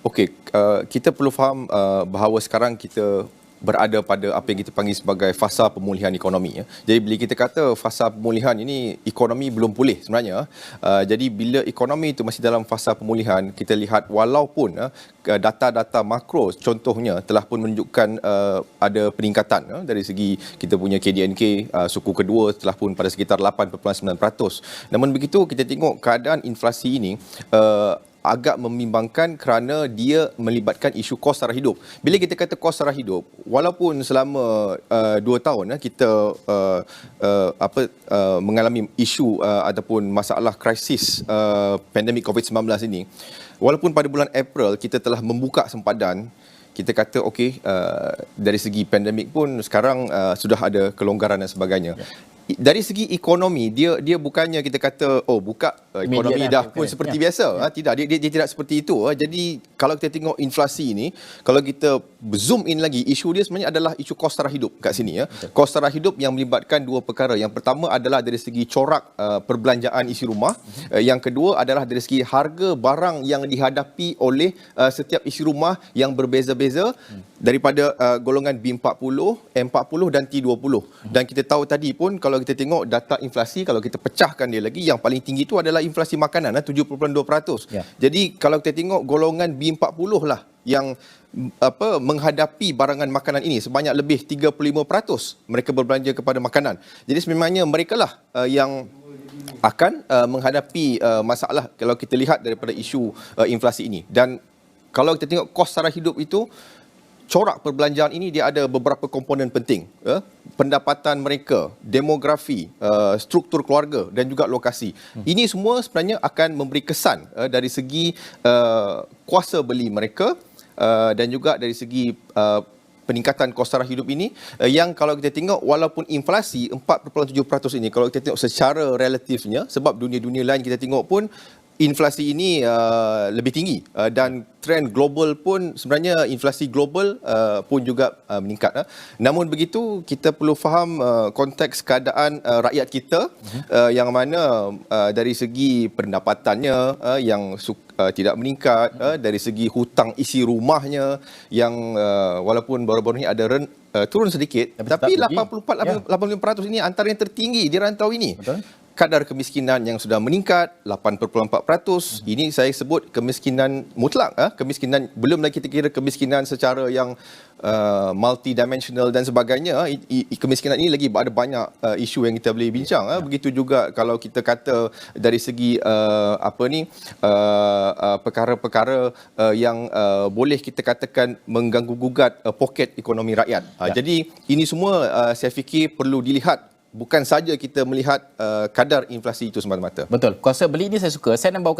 Okey, kita perlu faham bahawa sekarang kita berada pada apa yang kita panggil sebagai fasa pemulihan ekonomi. Ya. Jadi bila kita kata fasa pemulihan ini, ekonomi belum pulih sebenarnya. Jadi bila ekonomi itu masih dalam fasa pemulihan, kita lihat walaupun data-data makro contohnya telah pun menunjukkan ada peningkatan dari segi kita punya KDNK suku kedua telah pun pada sekitar 8.9%. Namun begitu kita tengok keadaan inflasi ini agak membimbangkan kerana dia melibatkan isu kos sara hidup. Bila kita kata kos sara hidup, walaupun selama 2 tahun kita mengalami isu ataupun masalah krisis pandemik COVID-19 ini, walaupun pada bulan April kita telah membuka sempadan, kita kata okey, dari segi pandemik pun sekarang sudah ada kelonggaran dan sebagainya. Dari segi ekonomi, dia bukannya kita kata buka ekonomi dah pun seperti biasa. Tidak, dia tidak seperti itu. Jadi kalau kita tengok inflasi ini, kalau kita zoom in lagi, isu dia sebenarnya adalah isu kos sara hidup kat sini. Kos sara hidup yang melibatkan dua perkara. Yang pertama adalah dari segi corak perbelanjaan isi rumah. Yang kedua adalah dari segi harga barang yang dihadapi oleh setiap isi rumah yang berbeza-beza daripada golongan B40, M40 dan T20. Dan kita tahu tadi pun kalau kita tengok data inflasi, kalau kita pecahkan dia lagi, yang paling tinggi itu adalah inflasi makanan 7.2%. Jadi kalau kita tengok golongan B40 lah yang menghadapi barangan makanan ini sebanyak lebih 35% mereka berbelanja kepada makanan. Jadi sebenarnya mereka lah yang akan menghadapi masalah kalau kita lihat daripada isu inflasi ini. Dan kalau kita tengok kos sara hidup itu, corak perbelanjaan ini dia ada beberapa komponen penting. Pendapatan mereka, demografi, struktur keluarga dan juga lokasi. Ini semua sebenarnya akan memberi kesan dari segi kuasa beli mereka dan juga dari segi peningkatan kos sara hidup ini yang kalau kita tengok walaupun inflasi 4.7% ini, kalau kita tengok secara relatifnya, sebab dunia-dunia lain kita tengok pun inflasi ini lebih tinggi dan trend global pun sebenarnya inflasi global pun juga meningkat. Namun begitu kita perlu faham konteks keadaan rakyat kita yang mana dari segi pendapatannya yang tidak meningkat, dari segi hutang isi rumahnya yang walaupun baru-baru ini ada turun sedikit, tapi 84-85% ini antara yang tertinggi di rantau ini. Betul. Kadar kemiskinan yang sudah meningkat 8.4%. Ini saya sebut kemiskinan mutlak. Kemiskinan, belum lagi kita kira kemiskinan secara yang multidimensional dan sebagainya. Kemiskinan ini lagi ada banyak isu yang kita boleh bincang. Begitu juga kalau kita kata dari segi perkara-perkara yang boleh kita katakan mengganggu-gugat poket ekonomi rakyat. Jadi ini semua saya fikir perlu dilihat. Bukan saja kita melihat kadar inflasi itu semata-mata. Betul. Kuasa beli ini saya suka. Saya nak bawakan